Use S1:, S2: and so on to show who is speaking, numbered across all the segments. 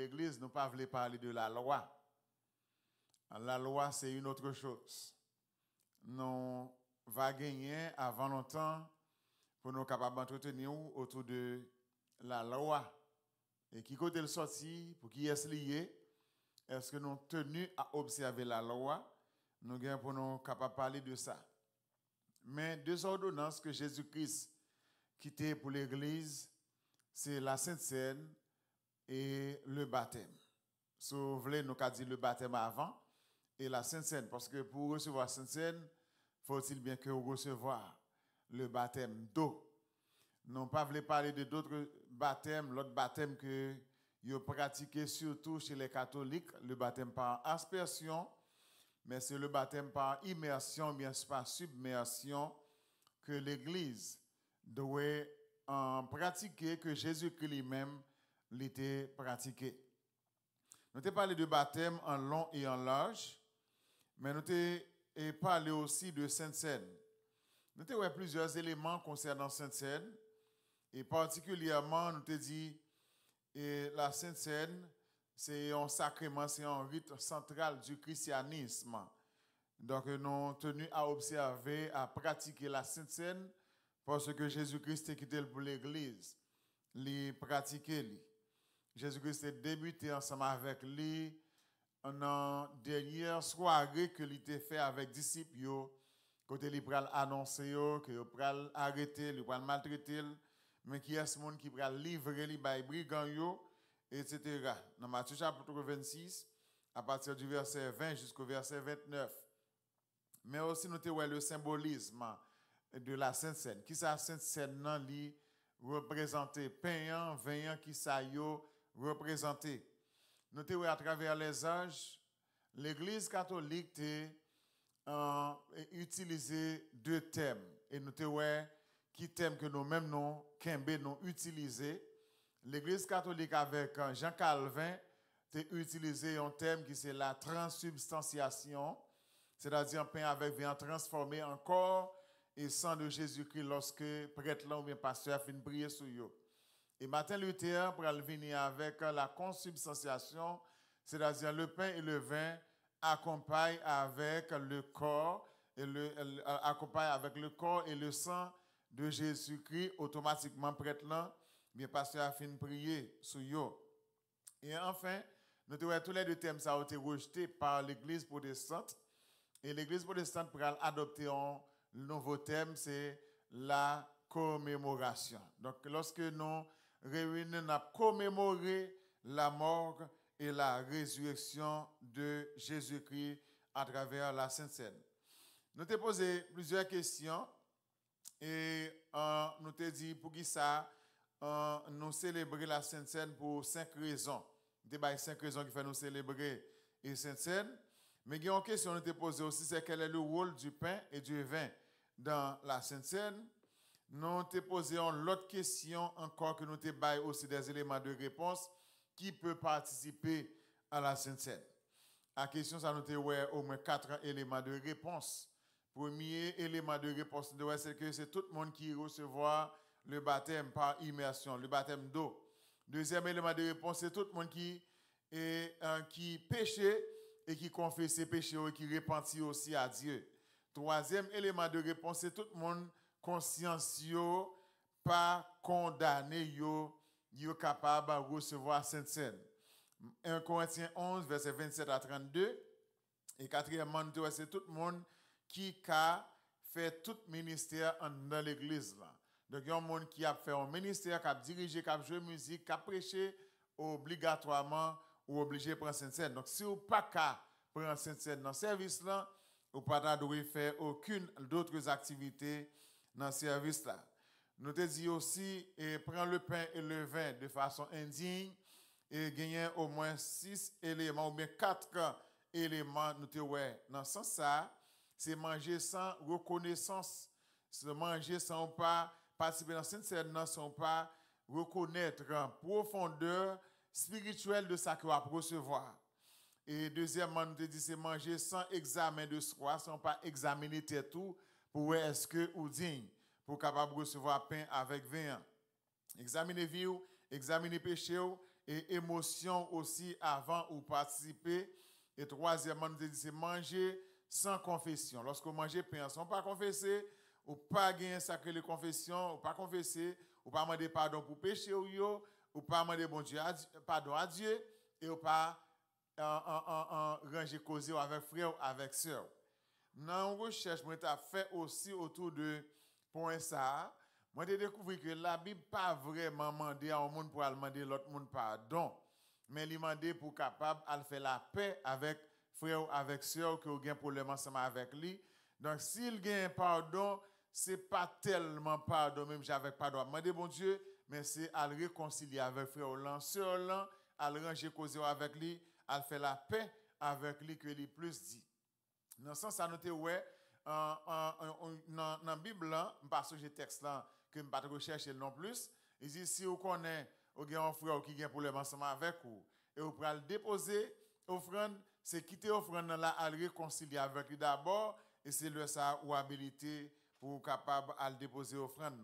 S1: l'église, nous ne pouvons pas parler de la loi. La loi, c'est une autre chose. Nous va gagner avant longtemps pour nous capables d'entretenir autour de la loi. Et qui côté le sorti, pour qui est lié, est-ce que nous sommes tenus à observer la loi? Nous gagnons pour nous capables de parler de ça. Mais deux ordonnances que Jésus-Christ quittait pour l'Église, c'est la Sainte Seine et le baptême. Si vous voulez, nous avons dit le baptême avant et la Sainte Seine. Parce que pour recevoir la Sainte Seine, faut-il bien que vous recevoir le baptême d'eau. Nous ne voulons pas parler de d'autres baptêmes, l'autre baptême que vous pratiquez surtout chez les catholiques, le baptême par aspersion, mais c'est le baptême par immersion, bien sûr par submersion, que l'Église doit pratiquer, que Jésus-Christ lui-même l'était pratiqué. Nous avons parlé de baptême en long et en large, mais nous avons parlé aussi de Sainte Seine. Nous avons plusieurs éléments concernant Sainte Seine, et particulièrement, nous avons dit la Sainte Seine, c'est un sacrement, c'est un rite central du christianisme. Donc, nous sommes tenus à observer, à pratiquer la Sainte Seine, parce que Jésus-Christ est quitté pour l'Église, les pratiquer. Jésus-Christ a débuté ensemble avec lui en dernière soirée que il a fait avec les disciples, côté il pral annoncer que il pral arrêter, il pral maltraiter, mais qui est ce monde qui pral livrer les brigands, etc. Dans Matthieu chapitre 26, à partir du verset 20 jusqu'au verset 29. Mais aussi nous avons le symbolisme de la Sainte Seine. Qui sa Sainte Seine nan li représenter payant, veillant qui sa yo représenter. Nous avons à travers les âges, l'Église catholique a utilisé deux thèmes. Et nous avons qui thème que nous-mêmes nous utilisé. L'Église catholique avec Jean Calvin a utilisé un thème qui c'est la transsubstantiation, c'est-à-dire un pain avec viande transformé en corps et sang de Jésus-Christ lorsque prêtre là ou bien pasteur fin prier sur eux. Et Martin Luther pour venir avec la consubstantiation, c'est-à-dire le pain et le vin accompagnent avec le corps et le sang de Jésus-Christ, automatiquement prêtre là, bien pasteur a fin prier sur eux. Et enfin, nous avons tous les deux thèmes ça a été rejeté par l'Église protestante. Et l'Église protestante pour adopter un nouveau thème, c'est la commémoration. Donc, lorsque nous réunissons, nous commémorer la mort et la résurrection de Jésus-Christ à travers la Sainte Seine. Nous t'ai posé plusieurs questions et nous t'ai dit pour qui ça, nous célébrer la Sainte Seine pour 5 raisons. Nous t'ai 5 raisons qui font nous célébrer la Sainte Seine. Mais il y a une question que nous te posée aussi, c'est quel est le rôle du pain et du vin dans la Sainte Seine. Nous te posé une autre question encore que nous te baillons aussi des éléments de réponse qui peut participer à la Sainte Seine. La question, ça nous te au moins 4 éléments de réponse. Premier élément de réponse, c'est que c'est tout le monde qui recevoir le baptême par immersion, le baptême d'eau. Deuxième élément de réponse, c'est tout le monde qui péchait et qui confesse ses péchés et qui repentit aussi à Dieu. Troisième élément de réponse, c'est tout le monde consciencieux, pas condamné, yo capable de recevoir Sainte Seine. 1 Corinthiens 11, verset 27 à 32. Et quatrièmement, c'est tout le monde qui a fait tout ministère dans l'église. Donc, il y a un monde qui a fait un ministère, qui a dirigé, qui a joué musique, qui a prêché obligatoirement ou obligé de prendre Sainte Seine. Donc, si vous n'avez pas qu'à prendre Sainte Seine dans ce service-là, vous ne devez pas faire aucune d'autres activités dans ce service-là. Nous te dit aussi, prendre le pain et le vin de façon indigne et gagner au moins 6 éléments ou bien 4 éléments. Nous te dans ce sens-là, c'est manger sans reconnaissance. C'est manger sans pas participer dans cette scène, sans pas reconnaître en profondeur spirituelle de ça que vous allez recevoir. Et deuxièmement, nous te dit c'est manger sans examen de soi, sans pas examiner tout pour voir est-ce que vous digne pour capable recevoir pain avec vin. Examiner vie, examiner péché et émotion aussi avant ou participer. Et troisièmement, nous dit c'est manger sans confession. Lorsque vous mangez pain sans pas confesser, ou pas gagner sacré de confession, ou pas confesser, ou pas demander pardon pour péché ou pas demander bon Dieu pardon à Dieu, et ou pas ranger causer avec frère ou avec sœur. Dans une recherche, moi j'ai fait aussi autour de point ça. Moi j'ai découvert que la Bible pas vraiment demandé à un monde pour demander l'autre monde pardon, mais il demandé pour capable de faire la paix avec frère ou avec sœur que vous avez problème ensemble avec lui. Donc s'il gagne pardon, c'est pas tellement pardon même j'avais pardon. Demander bon Dieu, mais c'est à le réconcilier avec frère ou sœur là, à le ranger causer avec lui, à faire la paix avec lui que lui plus dit. Dans ce sens, ça noté ouais dans la Bible là, parce que j'ai texte là que je ne pas rechercher non plus, il dit si vous connaissez ou avez un frère qui a un problème ensemble avec vous et vous pouvez le déposer offrande, c'est quitter offrande là à le réconcilier avec lui d'abord et c'est le ça ou habilité pour capable à le déposer offrande.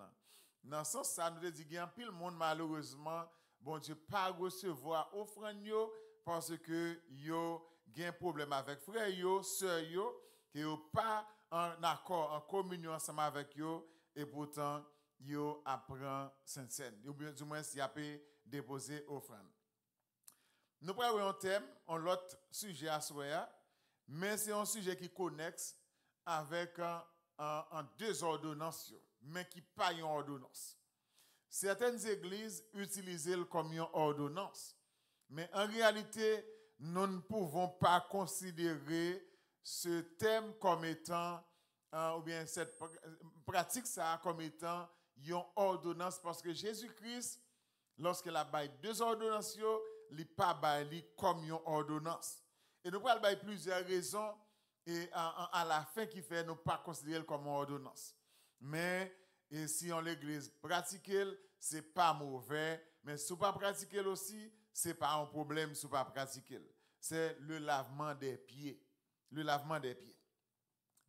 S1: Dans ce sens, ça nous dit qu'il y a pile monde malheureusement bon Dieu pas recevoir offrande parce que yo gen problème avec frère yo, sœur yo, que yo pas en accord, en communion ensemble avec yo et pourtant yo apprend Sainte-Seine. Ou bien du moins si a peut déposer offrande. Nous prenons un thème, un autre sujet à soir, mais c'est un sujet qui connexe avec deux ordonnances, mais qui pas une ordonnance. Certaines églises utilisent le comme une ordonnance, mais en réalité, nous ne pouvons pas considérer ce thème comme étant, ou bien cette pratique ça comme étant une ordonnance, parce que Jésus-Christ, lorsqu'il a baillé deux ordonnances, il n'a pas baillé comme une ordonnance. Et nous pouvons bailler plusieurs raisons, et à la fin qui fait nous pas considérer comme une ordonnance. Mais et si on l'église pratique, ce n'est pas mauvais, mais si on ne pas pratiquer aussi, ce n'est pas un problème si on ne pas pratiquer. C'est le lavement des pieds. Le lavement des pieds.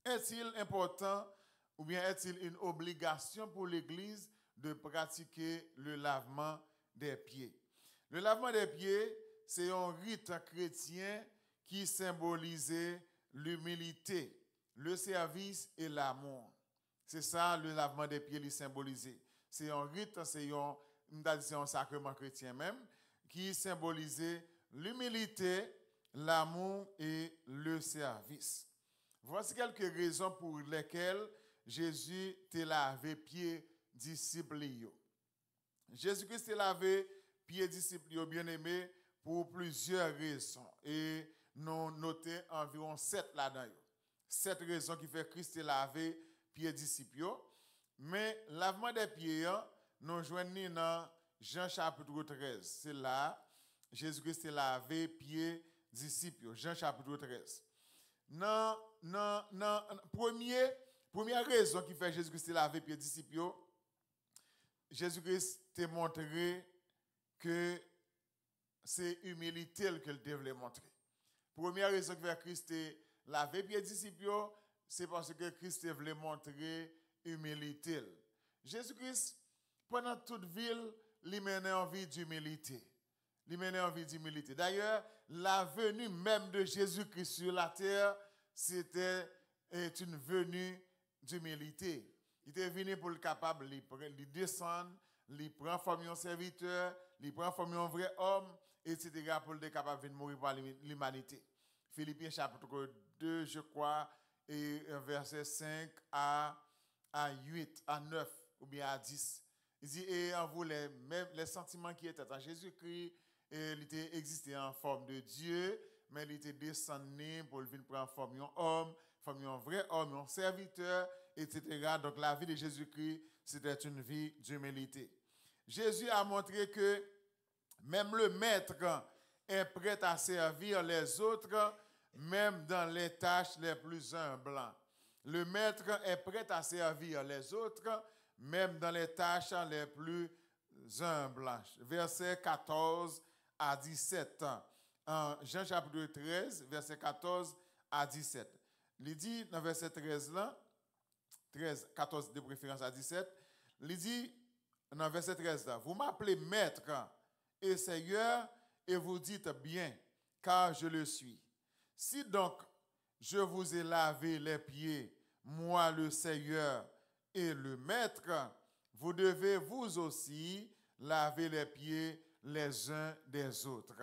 S1: Est-il important ou bien est-il une obligation pour l'Église de pratiquer le lavement des pieds? Le lavement des pieds, c'est un rite chrétien qui symbolise l'humilité, le service et l'amour. C'est ça le lavement des pieds, il symbolise. C'est un rite, c'est un sacrement chrétien même, qui symbolise l'humilité, l'amour et le service. Voici quelques raisons pour lesquelles Jésus t'a lavé pieds disciples. Jésus-Christ t'a lavé pieds disciples, bien-aimés, pour plusieurs raisons. Et nous notons environ 7 là-dedans. 7 raisons qui fait Christ t'a lavé pieds disciples. Mais lavement des pieds, nous joignons dans Jean chapitre 13. C'est là, Jésus-Christ t'a lavé pieds disciples. Jean chapitre 13. Première raison qui fait Jésus-Christ laver pieds disciples, Jésus-Christ t'a montré que c'est humilité qu'il devait montrer. Première raison qui fait Christ laver pieds disciples, c'est parce que Christ voulait montrer humilité. Jésus-Christ, pendant toute ville, il menait en vie d'humilité. Il menait en vie d'humilité. D'ailleurs, la venue même de Jésus-Christ sur la terre, c'était une venue d'humilité. Il était venu pour le capable de descendre, il prend forme de serviteur, il prend forme de vrai homme, etc. pour le capable de mourir pour l'humanité. Philippiens chapitre 2, je crois, et verset 5 à 8, à 9 ou bien à 10. Il dit, et en vous, les sentiments qui étaient en Jésus-Christ, il était existé en forme de Dieu, mais il était descendu pour venir prendre forme d'un homme, forme d'un vrai homme, un serviteur, etc. Donc la vie de Jésus-Christ, c'était une vie d'humilité. Jésus a montré que même le maître est prêt à servir les autres, même dans les tâches les plus humbles. Le maître est prêt à servir les autres, même dans les tâches les plus humbles. Verset 14 à 17. En Jean chapitre 13, verset 14 à 17. Il dit dans verset 13 là, 14 de préférence à 17, il dit dans verset 13 là, vous m'appelez maître et Seigneur, et vous dites bien, car je le suis. Si donc je vous ai lavé les pieds, moi le Seigneur et le Maître, vous devez vous aussi laver les pieds les uns des autres.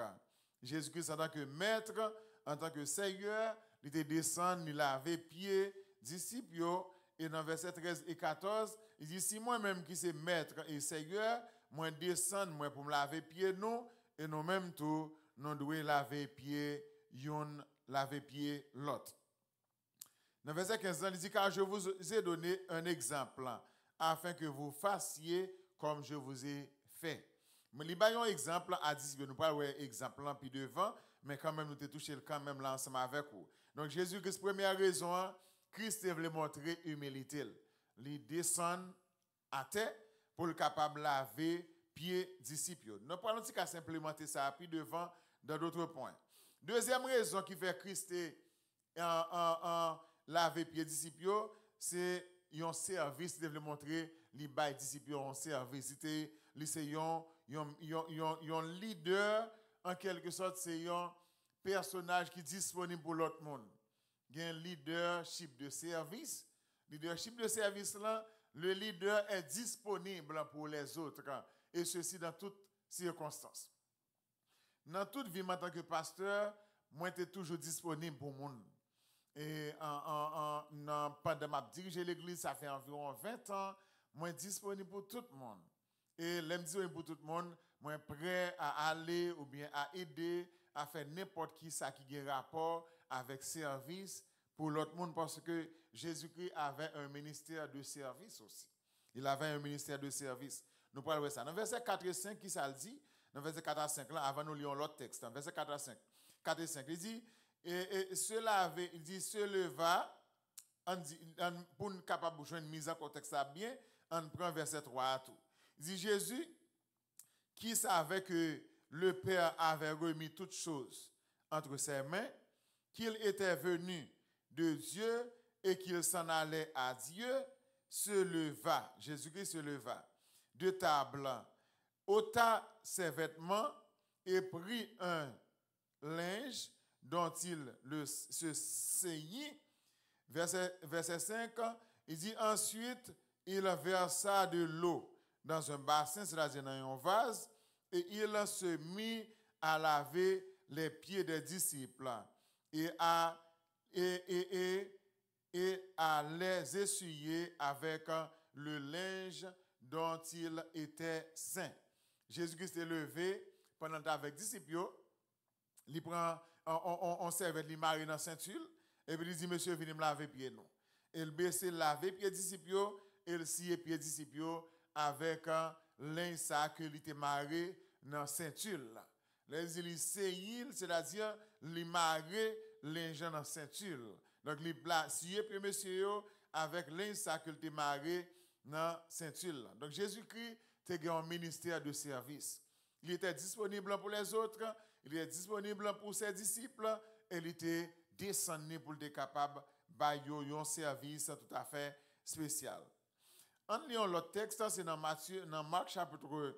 S1: Jésus-Christ, en tant que Maître, en tant que Seigneur, il était descendu, il lavait pieds, disciples, et dans verset 13 et 14, il dit, si moi-même qui suis Maître et Seigneur, moi descends moi pour me laver pieds nous, et nous-mêmes tout, nous devons laver pieds, yon laver pieds l'autre. Dans verset 15, il dit, car je vous ai donné un exemple, afin que vous fassiez comme je vous ai fait. Mais il y a un exemple à disciples, nous parlons d'un exemple là, puis devant, mais quand même, nous avons touché quand même là ensemble avec vous. Donc, Jésus-Christ, première raison, Christ voulait montrer humilité. Il descend à terre pour le capable de laver pieds disciples. Nous parlons de ça implémenter ça, puis devant, dans d'autres points. Deuxième raison qui fait Christ laver pieds disciples, c'est un service qui veut montrer les bails disciples un service. C'était un leader, en quelque sorte, c'est un personnage qui est disponible pour l'autre monde. Il y a un leadership de service. Leadership de service, là, le leader est disponible pour les autres, et ceci dans toutes circonstances. Dans toute vie, en tant que pasteur, moi, j'étais toujours disponible pour le monde. Et pendant ma diriger l'église, ça fait environ 20 ans, moi, disponible pour tout le monde. Et l'aime disponible pour tout le monde, moi, prêt à aller ou bien à aider, à faire n'importe qui ça qui a rapport avec service pour l'autre monde, parce que Jésus-Christ avait un ministère de service aussi. Il avait un ministère de service. Nous parlons de ça. Dans verset 4 et 5, qui ça le dit? Dans verset 4 à 5, là, avant nous lions l'autre texte. Dans verset 4 à 5. 4 et 5, il dit, il dit, se leva, pour nous capable de jouer une mise en contexte bien, on prend verset 3 à tout. Il dit, Jésus, qui savait que le Père avait remis toutes choses entre ses mains, qu'il était venu de Dieu et qu'il s'en allait à Dieu, se leva, Jésus-Christ se leva, de table, ôta ses vêtements et prit un linge dont il se saignit. Verset 5, il dit ensuite, il versa de l'eau dans un bassin, c'est-à-dire dans un vase, et il se mit à laver les pieds des disciples et à les essuyer avec le linge dont il était saint. Jésus-Christ est levé pendant avec les disciples. Il prend on servait il marie dans ceinture et puis il dit monsieur venez me laver pieds nous. Il baisse laver pieds disciples et il scie pieds disciples avec un linge ça que il était maré dans ceinture là. Il scie c'est-à-dire il maré linge dans ceinture. Donc il scie pieds monsieur avec linge ça que il était maré dans ceinture là. Donc Jésus-Christ était un ministère de service. Il était disponible pour les autres, il était disponible pour ses disciples, et il était descendu pour être capable de un service tout à fait spécial. En lisant l'autre texte, c'est dans Marc chapitre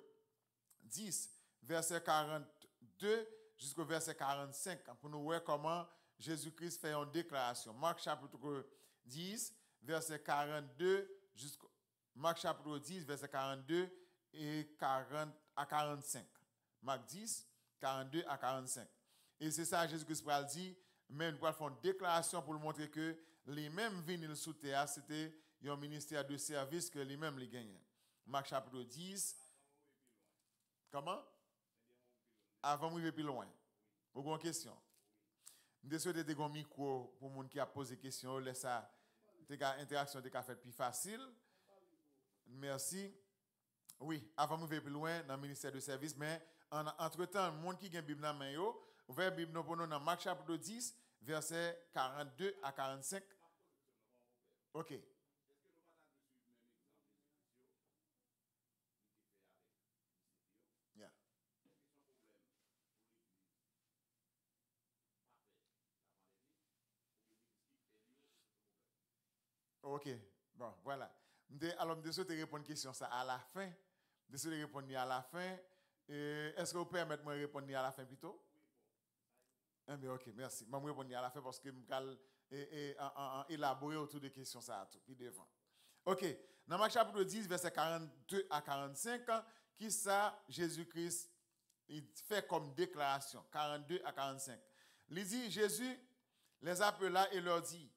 S1: 10, verset 42 jusqu'au verset 45, pour nous voir comment Jésus-Christ fait une déclaration. Marc chapitre 10, verset 42 jusqu'au Marc chapitre 10, verset 42 et 40 à 45. Marc 10, 42 à 45. Et c'est ça Jésus-Christ dit, mais nous allons faire une déclaration pour montrer que les mêmes vignes sous terre, c'était un ministère de service que les mêmes les gagnaient. Marc chapitre 10. Comment? Avant de arriver plus loin. Vous avez une question? Je souhaite que un micro pour les gens qui a posé des questions, laisse ça, l'interaction est faite plus facile. Merci. Oui, avant de arriver plus loin dans le ministère de service, mais entre-temps, le monde qui a une Bible dans la main, ouvrez la Bible pour nous dans Marc chapitre 10, versets 42 à 45. OK. Yeah. OK. Bon, voilà. Alors, je souhaite répondre à une question ça à la fin. Je souhaite répondre à la fin. Est-ce que vous permettez de me répondre à la fin plutôt? Eh bien, ok, merci. Je vais répondre à la fin parce que je vais élaborer autour des questions ça tout, puis devant. Ok, dans Marc chapitre 10, verset 42 à 45, qui ça, Jésus-Christ, il fait comme déclaration, 42 à 45. Il dit, Jésus les appela et leur dit,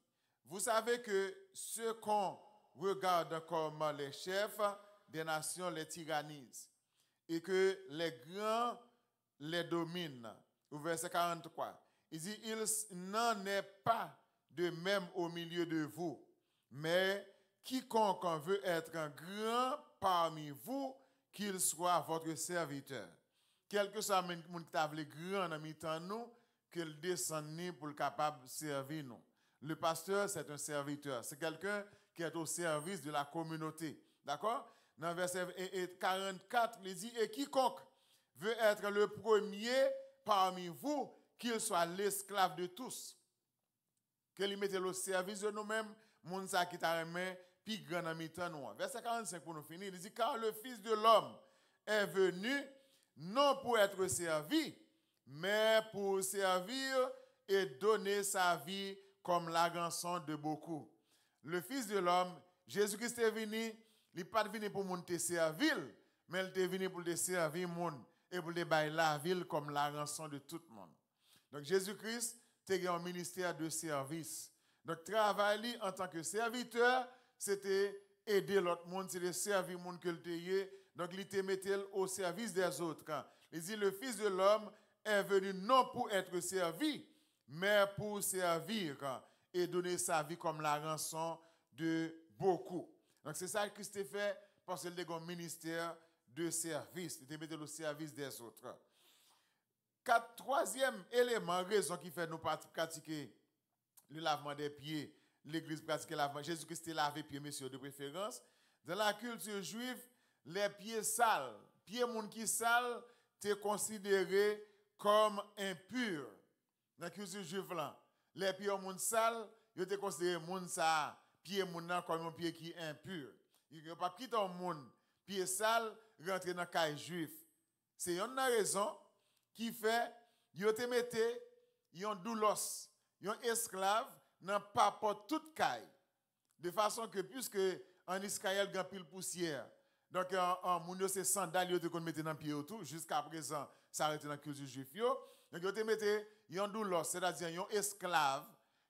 S1: vous savez que ceux qu'on regarde comme les chefs des nations les tyrannisent et que les grands les dominent. Au verset 43, il dit, il n'en est pas de même au milieu de vous, mais quiconque veut être un grand parmi vous, qu'il soit votre serviteur. Quel que soit le monde qui t'a grand dans mi-temps nous, qu'il descende pour le capable de servir nous. Le pasteur, c'est un serviteur. C'est quelqu'un qui est au service de la communauté. D'accord? Dans verset 44, il dit, et quiconque veut être le premier parmi vous, qu'il soit l'esclave de tous. Qu'il mette au service de nous-mêmes, moun sa qui t'a remis, puis grand dans mi-temps nous. Verset 45 pour nous finir, il dit, car le Fils de l'homme est venu non pour être servi, mais pour servir et donner sa vie comme la rançon de beaucoup. Le Fils de l'homme, Jésus-Christ est venu, il n'est pas venu pour monter servir, mais il est venu pour te servir monde et pour te bailler la ville comme la rançon de tout le monde. Donc Jésus-Christ était un ministère de service. Donc travailler en tant que serviteur, c'était aider l'autre monde, c'était servir le monde que le donc il te mettait au service des autres. Il dit le Fils de l'homme est venu non pour être servi, mais pour servir et donner sa vie comme la rançon de beaucoup. Donc c'est ça que Christ fait parce qu'il a un ministère de service. Il te mettait au service des autres. Troisième élément, raison qui fait nous pratiquer le lavement des pieds. L'Église pratique le lavement. Jésus-Christ a lavé pieds, messieurs, de préférence. Dans la culture juive, les pieds sales, pieds moun qui sales, t'es considéré comme impur. Dans la culture juive là, les pieds moun sales, ils t'es considéré moun ça, pieds moun comme un pied qui est impur. Il n'y a pas quitter un moun pied sale rentrer dans le caille juif. C'est une raison qui fait yo te mette yon doulos, yon esclave dans pas toute caille. De façon que puisque en Israël il y a pile poussière. Donc en moun yo c'est sandales yo te kon mette dans pied autour jusqu'à présent ça arrête dans culture juif yo. Donc yo te mette yon doulos, c'est-à-dire yon esclave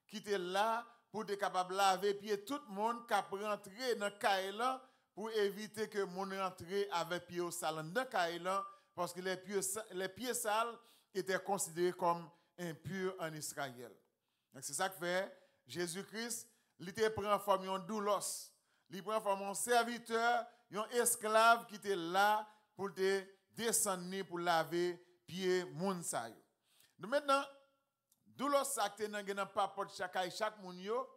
S1: qui était là pour être capable de laver pied tout le monde qui rentrer dans caille là pour éviter que moun rentre avec pied au sale dans caille là parce que les pieds sales étaient considérés comme impurs en Israël. Donc c'est ça que fait Jésus-Christ, il te prend forme un doulos, il prend forme un serviteur, un esclave qui était là pour te descendre pour laver pieds moun sa yo. Donc maintenant doulos ça que dans papote chaque moun yo,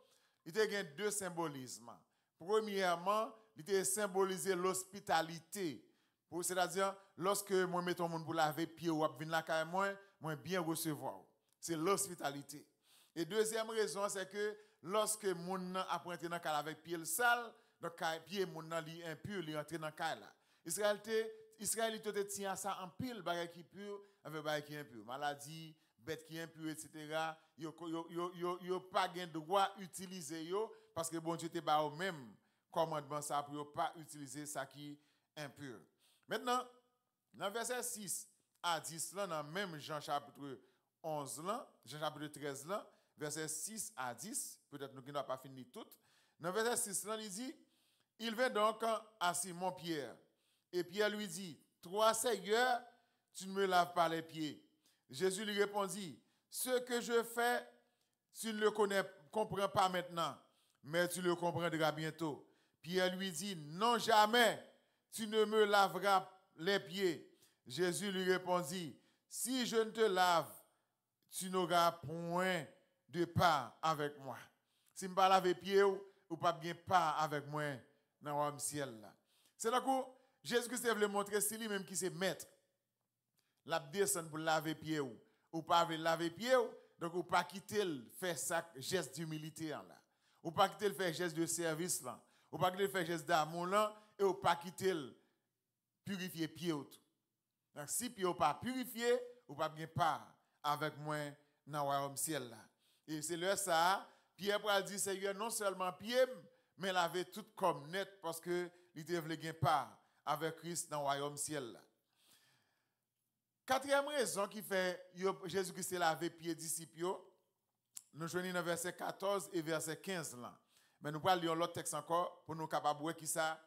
S1: il te gen deux symbolismes. Premièrement, il te symboliser l'hospitalité. C'est-à-dire, lorsque moi mets ton monde pour laver pied ou venir la caille moi bien recevoir. C'est l'hospitalité. Et deuxième raison, c'est que lorsque moun a pointé dans caille avec pied sale, donc pied moun li impur, li rentre dans caille là. Israël te tient ça en pile bagay qui pur avec bagay qui impur. Maladie, bête qui impur, etc. Yo pas gain droit utiliser yo parce que bon Dieu te ba au même commandement ça pour pas utiliser ça qui impur. Maintenant, dans verset 6 à 10, là, dans même Jean chapitre 11, là, Jean chapitre 13, là, verset 6 à 10, peut-être nous qui n'avons pas fini tout. Dans verset 6, là, il dit, il vint donc à Simon-Pierre. Et Pierre lui dit, toi, Seigneur, tu ne me laves pas les pieds. Jésus lui répondit, ce que je fais, tu ne le comprends pas maintenant, mais tu le comprendras bientôt. Pierre lui dit, non, jamais. Tu ne me laveras les pieds. Jésus lui répondit, si je ne te lave, tu n'auras point de part avec moi. Si je ne lave les pieds, ou pas bien part avec moi dans le ciel. C'est là que Jésus-Christ voulait montrer c'est lui-même qui c'est maître. La descend pour laver les pieds ou pas laver les pieds, donc ou pas quitter le faire ça geste d'humilité là. Ou pas quitter le faire geste de service là. Ou pas quitter le faire geste d'amour là. Et ou pas quitter purifier pied. Donc, si pied ou pas purifié, ou pas bien part avec moi dans le royaume ciel là. Et c'est là ça, Pierre pour dire Seigneur, non seulement pied, mais laver tout comme net parce que il devait gagner part avec Christ dans le royaume ciel là. Quatrième raison qui fait Jésus-Christ lavé pied disciples, nous joignons dans verset 14 et verset 15 là. Mais nous allons lire l'autre texte encore pour nous capables de voir qui ça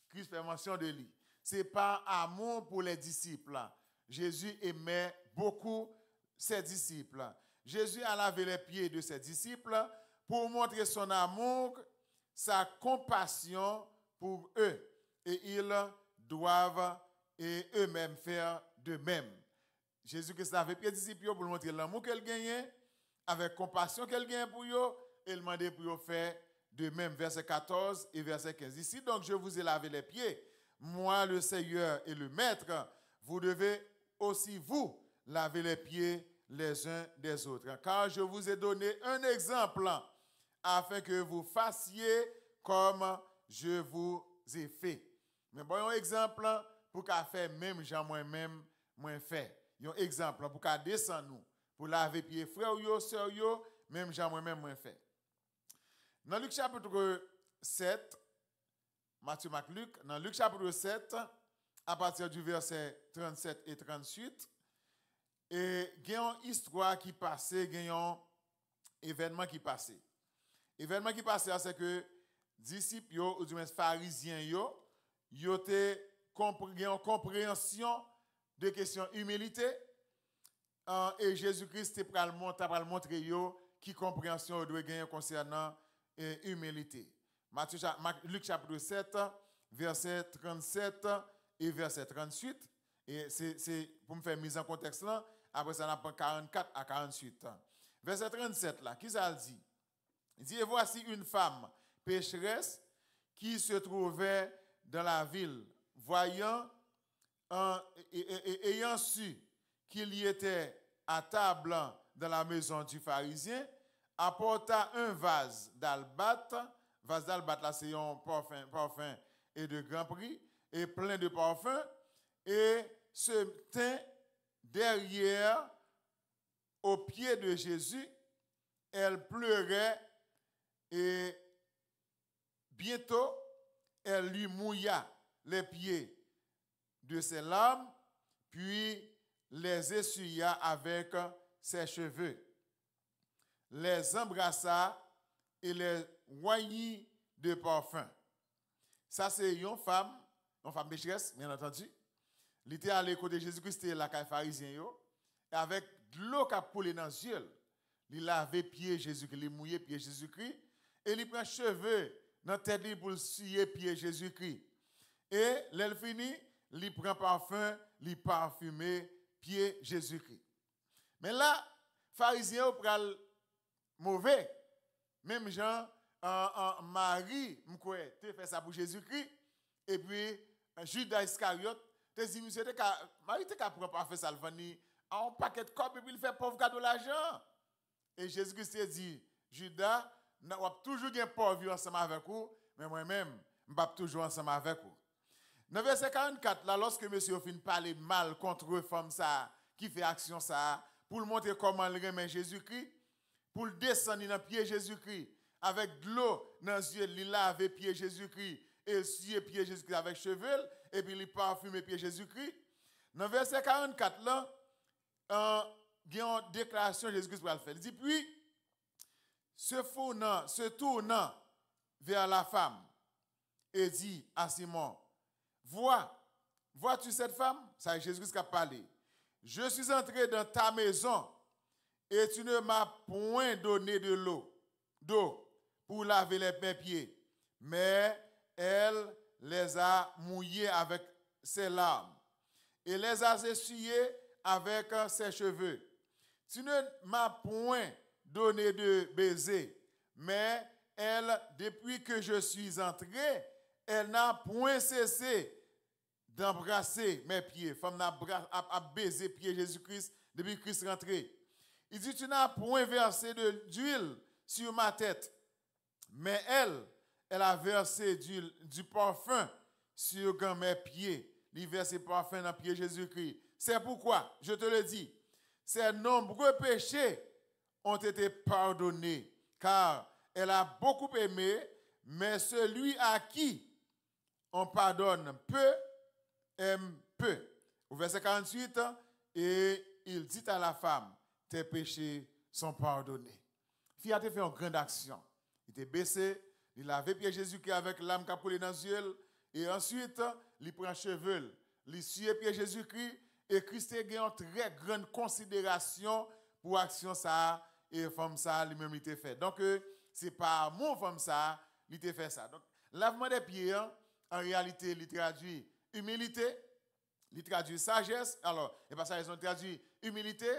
S1: Christ fait mention de lui. C'est par amour pour les disciples. Jésus aimait beaucoup ses disciples. Jésus a lavé les pieds de ses disciples pour montrer son amour, sa compassion pour eux. Et ils doivent et eux-mêmes faire de même. Jésus-Christ a lavé les pieds des disciples pour montrer l'amour qu'elle gagnait, avec compassion qu'elle gagnait pour eux, et il demandait pour eux faire de même. Verset 14 et verset 15. Ici, donc, je vous ai lavé les pieds. Moi, le Seigneur et le Maître, vous devez aussi, vous, laver les pieds les uns des autres. Car je vous ai donné un exemple afin que vous fassiez comme je vous ai fait. Mais bon, un exemple pour qu'à faire même Jean moi-même, moi fait. Un exemple pour qu'à descendre nous, pour laver pieds frères ou sœurs, même Jean moi-même, moi fait. Dans Luc chapitre 7, Matthieu, Marc, Luc, dans Luc chapitre 7, à partir du verset 37 et 38, et il y a une histoire qui passait, il y a un événement qui passait. L'événement qui passait, c'est que disciples, ou du moins pharisiens, ils ont une compréhension de questions d'humilité, et Jésus-Christ a montré qui compréhension doit gagner concernant l'humilité. Luc chapitre 7, verset 37 et verset 38. Et c'est pour me faire mise en contexte là. Après ça, on apprend 44 à 48. Verset 37 là, qui ça dit? Il dit, et voici une femme pécheresse qui se trouvait dans la ville, ayant su qu'il y était à table dans la maison du pharisien, apporta un vase d'albâtre. Vase d'albâtre, là, c'est un parfum et de grand prix, et plein de parfums, et se tint derrière, au pied de Jésus. Elle pleurait, et bientôt, elle lui mouilla les pieds de ses larmes, puis les essuya avec ses cheveux, les embrassa et les oignit de parfum. Ça, c'est une femme pécheresse, bien entendu. Elle était allée côté Jésus-Christ, la caille pharisien, et avec de l'eau qui a coulé dans les yeux, il lavait pied Jésus-Christ, il mouillait pied Jésus-Christ, et il prend cheveux dans la tête pour suer pied Jésus-Christ. Et l'elle finit, il prend parfum, il parfume pied Jésus-Christ. Mais là, pharisien pral mauvais. Même Jean, Marie, tu fait ça pour Jésus-Christ. Et puis, Judas Iscariote, tu dis, monsieur, Marie, tu prend parfum, ça le vend un paquet de copes et puis il fait pauvre cadeau l'argent. Et Jésus-Christ a dit, Judas, on va toujours gagner pauvre ensemble avec vous, mais moi-même, je ne vais pas toujours ensemble avec vous. Dans verset 44, là, lorsque monsieur fin parler mal contre femme ça, qui fait action ça, pour le montrer comment il remet Jésus-Christ, pour le descendre dans le pied Jésus-Christ, avec de l'eau dans les yeux, il lave pied Jésus-Christ, et suer pied Jésus-Christ avec cheveux, et puis il parfume pied Jésus-Christ. Dans verset 44, là, il y a une déclaration de Jésus-Christ pour le faire. Il dit, puis, se tournant vers la femme, et dit à Simon, vois-tu cette femme? C'est Jésus-Christ qui a parlé. Je suis entré dans ta maison et tu ne m'as point donné d'eau pour laver mes pieds, mais elle les a mouillés avec ses larmes et les a essuyés avec ses cheveux. Tu ne m'as point donné de baiser, mais elle, depuis que je suis entré, elle n'a point cessé d'embrasser mes pieds. Femme a baisé pieds Jésus-Christ depuis que Christ est rentré. Il dit, tu n'as point versé d'huile sur ma tête, mais elle a versé du parfum sur mes pieds. Il verse parfum dans les pieds Jésus-Christ. C'est pourquoi, je te le dis, ses nombreux péchés ont été pardonnés, car elle a beaucoup aimé, mais celui à qui on pardonne peu, aime peu. Au verset 48, et il dit à la femme, tes péchés sont pardonnés. Fille a fait une grande action. Il était baissé, il avait pied Jésus-Christ avec l'âme qui a coulé dans le ciel, et ensuite, il prend cheveux, il suit pied Jésus-Christ, et Christ a une très grande considération pour l'action ça, et femme ça, lui-même il t'a fait. Donc, c'est pas mon femme ça, il t'a fait ça. Donc, lavement des pieds, en réalité, il traduit humilité, il traduit sagesse. Alors, et pas ça, ils ont traduit humilité,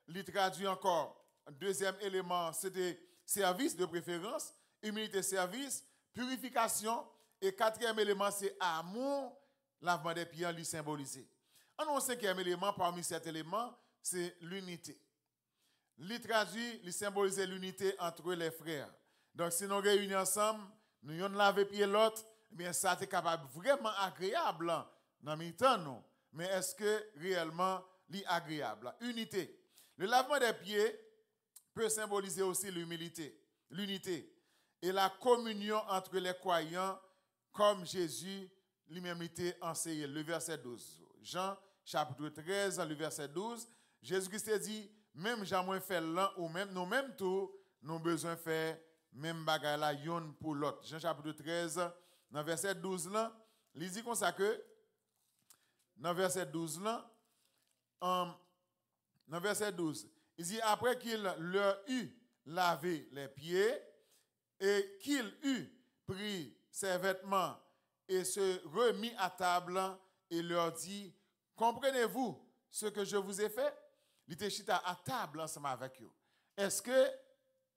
S1: il traduit encore. Deuxième élément, c'était service de préférence, humilité, service, purification. Et quatrième élément, c'est amour, lavement des pieds, lui symboliser. Un cinquième élément, parmi cet élément, c'est l'unité. Il traduit, il symbolise l'unité entre les frères. Donc, si nous réunissons ensemble, nous avons lavé pied l'autre, bien ça est capable vraiment agréable dans le temps, non? Mais est-ce que réellement c'est agréable? Unité. Le lavement des pieds peut symboliser aussi l'humilité, l'unité et la communion entre les croyants comme Jésus lui-même était enseigné. Le verset 12. Jean chapitre 13, le verset 12. Jésus-Christ dit, même Jean fait l'un ou même nous-mêmes tout, nous avons besoin de faire même bagaille la yon pour l'autre. Jean chapitre 13, dans verset 12 là, il dit comme ça que dans verset 12 là, dans verset 12, il dit après qu'il leur eut lavé les pieds et qu'il eut pris ses vêtements et se remis à table et leur dit, comprenez-vous ce que je vous ai fait? Il était chita à table ensemble avec eux. Est-ce que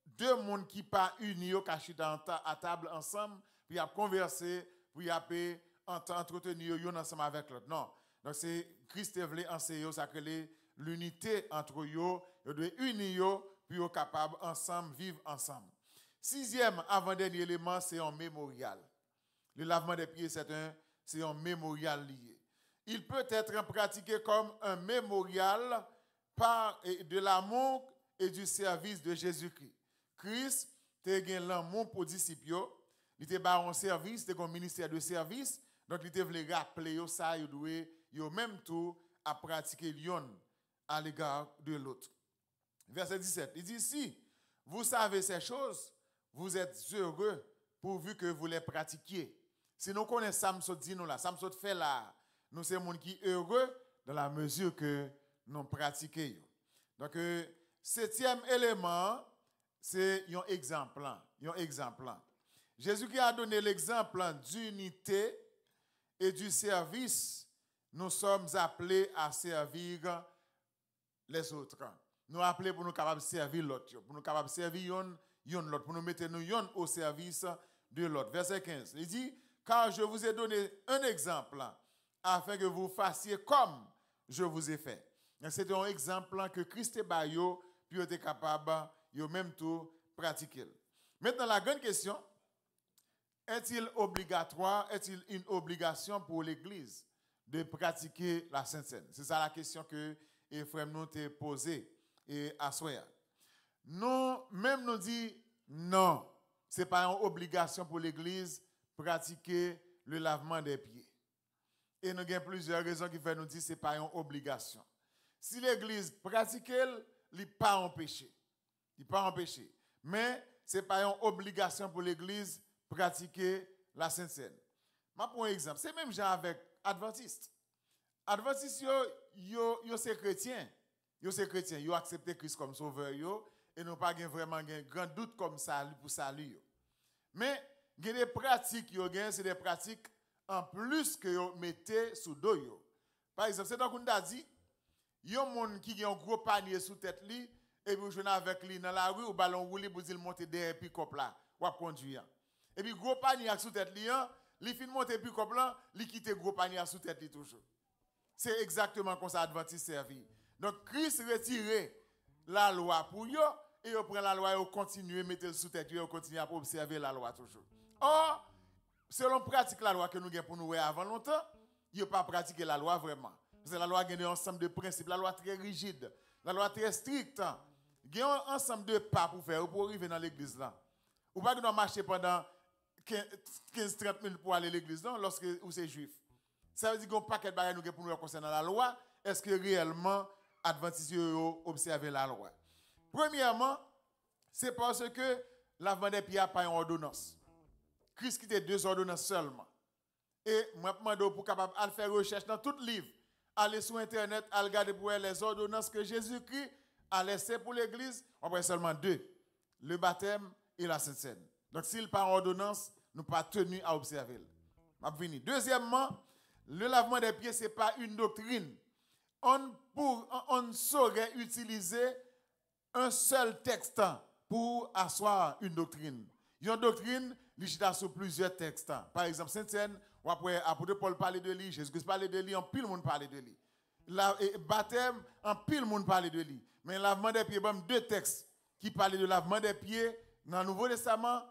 S1: deux mondes qui pas unis qui chita à table ensemble puis a conversé, puis a entretenir ensemble avec l'autre? Non. Donc c'est Christ voulait enseigner ça que l'unité entre eux, ils doivent unir puis ils capables ensemble vivre ensemble. Sixième avant-dernier élément, c'est un mémorial. Le lavement des pieds, c'est un mémorial lié. Il peut être pratiqué comme un mémorial de l'amour et du service de Jésus-Christ. Christ a gagné l'amour pour les disciples, il était un service, il était un ministère de service, donc il voulait rappeler ça, il doit même tout à pratiquer l'un à l'égard de l'autre. Verset 17, il dit, si vous savez ces choses, vous êtes heureux pourvu que vous les pratiquiez. Si nous connaissons ça, nous dit nous là, ça nous fait là, nous sommes des gens qui sont heureux dans la mesure que nous pratiquons. Donc, septième élément, c'est un exemple. Jésus qui a donné l'exemple d'unité et du service, nous sommes appelés à servir les autres. Nous appelés pour nous capables de servir l'autre, pour nous capables de servir l'autre, pour nous mettre nous au service de l'autre. Verset 15, il dit, car je vous ai donné un exemple afin que vous fassiez comme je vous ai fait. C'est un exemple que Christ et Bayo puis était capable de même tout pratiquer. Maintenant la grande question, est-il obligatoire, est-il une obligation pour l'Église de pratiquer la Sainte Seine? C'est ça la question que Ephraim nous t'a posée et à soir. Nous même nous dit non, c'est pas une obligation pour l'Église pratiquer le lavement des pieds. Et nous avons plusieurs raisons qui font nous dire que ce n'est pas une obligation. Si l'Église pratique, il n'est pas empêché. Il n'est pas empêché. Mais ce n'est pas une obligation pour l'Église pratiquer la Sainte Seine. Je prends un exemple. C'est même genre avec Adventistes. Adventistes, c'est chrétiens. Ils ont accepté Christ comme sauveur. Et n'ont pas vraiment un grand doute comme ça pour salut. Mais il y a des pratiques, c'est des pratiques en plus que vous mettez sous dos. Par exemple, c'est donc qu'on a dit, il y a un monde qui a un gros panier sous tête li et puis vous jouez avec lui dans la rue ou ballon roulé pour dire monter derrière pick-up là ou conduire. Et puis gros panier sous tête li, li fin monter pick-up là, li quitte gros panier sous tête li toujours. C'est exactement comme ça Adventiste servi. Donc Christ retire la loi pour eux et ils prennent la loi et ils continuent à mettre sous tête et ils continuent à observer la loi toujours. Or, selon pratique la loi que nous avons pour nous avant longtemps, ils n'ont pas pratiqué la loi vraiment. Parce que la loi a un ensemble de principes, la loi très rigide, la loi très stricte. Il y a un ensemble de pas pour faire, pour arriver dans l'église là. Ou pas que marcher pendant 15-30 minutes pour aller à l'église lorsque vous êtes juif. Ça veut dire qu'on paquet de bagages pour nous concernant la loi. Est-ce que réellement, Adventistes observent la loi? Premièrement, c'est parce que lavement des pieds n'a pas une ordonnance. Christ quittait 2 ordonnances seulement. Et moi, je demande pour capable de faire recherche dans tout livre, aller sur Internet, aller regarder pour les ordonnances que Jésus-Christ a laissées pour l'Église. On prend seulement 2. Le baptême et la Sainte Seine. Donc, s'il par ordonnance, nous ne sommes pas tenus à observer. Deuxièmement, le lavement des pieds, ce n'est pas une doctrine. On ne saurait utiliser un seul texte pour asseoir une doctrine. Une doctrine, il y a sur plusieurs textes. Par exemple, Sainte-Seine, après apôtre Paul parlait de lui, Jésus-Christ parlait de lui, en pile monde parlait de lui. Baptême, en pile monde parlait de lui. Mais lavement des pieds, il y a 2 textes qui parlent de lavement des pieds dans le Nouveau Testament,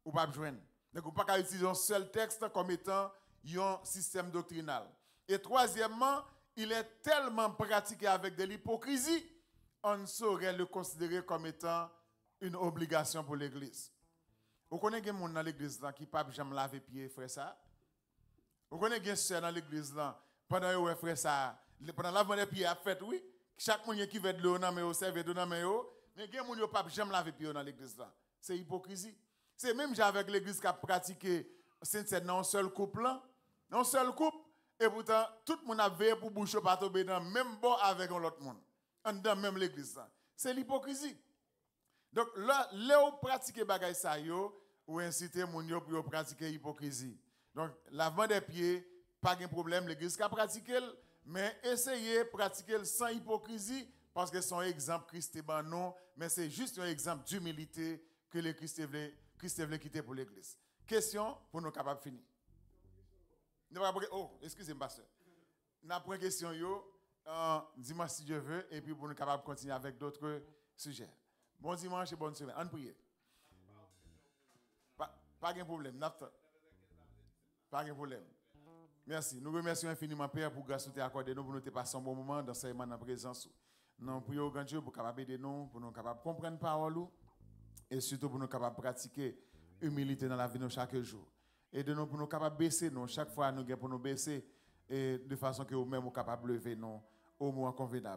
S1: ou pas besoin. Donc, on ne peut pas utiliser un seul texte comme étant un système doctrinal. Et troisièmement, il est tellement pratiqué avec de l'hypocrisie, on ne saurait le considérer comme étant une obligation pour l'Église. Vous connaissez des gens dans l'Église qui ne peuvent pas jamais laver pieds, frère ça? Vous connaissez des sœurs dans l'Église pendant que frère ça, pendant lavement des pieds à fait, oui. Chaque monde qui veut de l'eau dans mes serve de l'eau dans mes mais des gens qui ne peuvent jamais laver pieds dans l'Église là. C'est hypocrisie. C'est même avec l'Église qui a pratiqué Sainte-Seine dans un seul couple, et pourtant tout le monde a veillé pour boucher pas tomber dans le même bord avec l'autre monde, dans même l'Église. C'est l'hypocrisie. Donc là où pratiquer bagay ça yo, ou inciter mon yo pour pratiquer l'hypocrisie. Donc lavement des pieds, pas de problème, l'Église qui a pratiqué, mais essayez de pratiquer sans hypocrisie parce que son exemple Christ est bon non, mais c'est juste un exemple d'humilité que le Christ veut quitter pour l'Église. Question pour nous capables de finir. Oh, excusez-moi, pasteur. Nous avons une question dimanche si Dieu veut, et puis pour nous capables de continuer avec d'autres sujets. Bon dimanche et bonne semaine. On prie. Pas de problème. Pas de problème. Merci. Nous remercions infiniment Père pour grâce que tu as accordé nous pour nous passer un bon moment d'enseignement dans la présence. Nous prions au grand Dieu pour capable aider nous, pour nous capable comprendre la parole et surtout pour nous capable pratiquer humilité dans la vie de chaque jour. Aidez-nous pour nous capables de baisser nous chaque fois nous pour nous baisser et de façon que nous-mêmes nous capables de lever nous au moins convenable.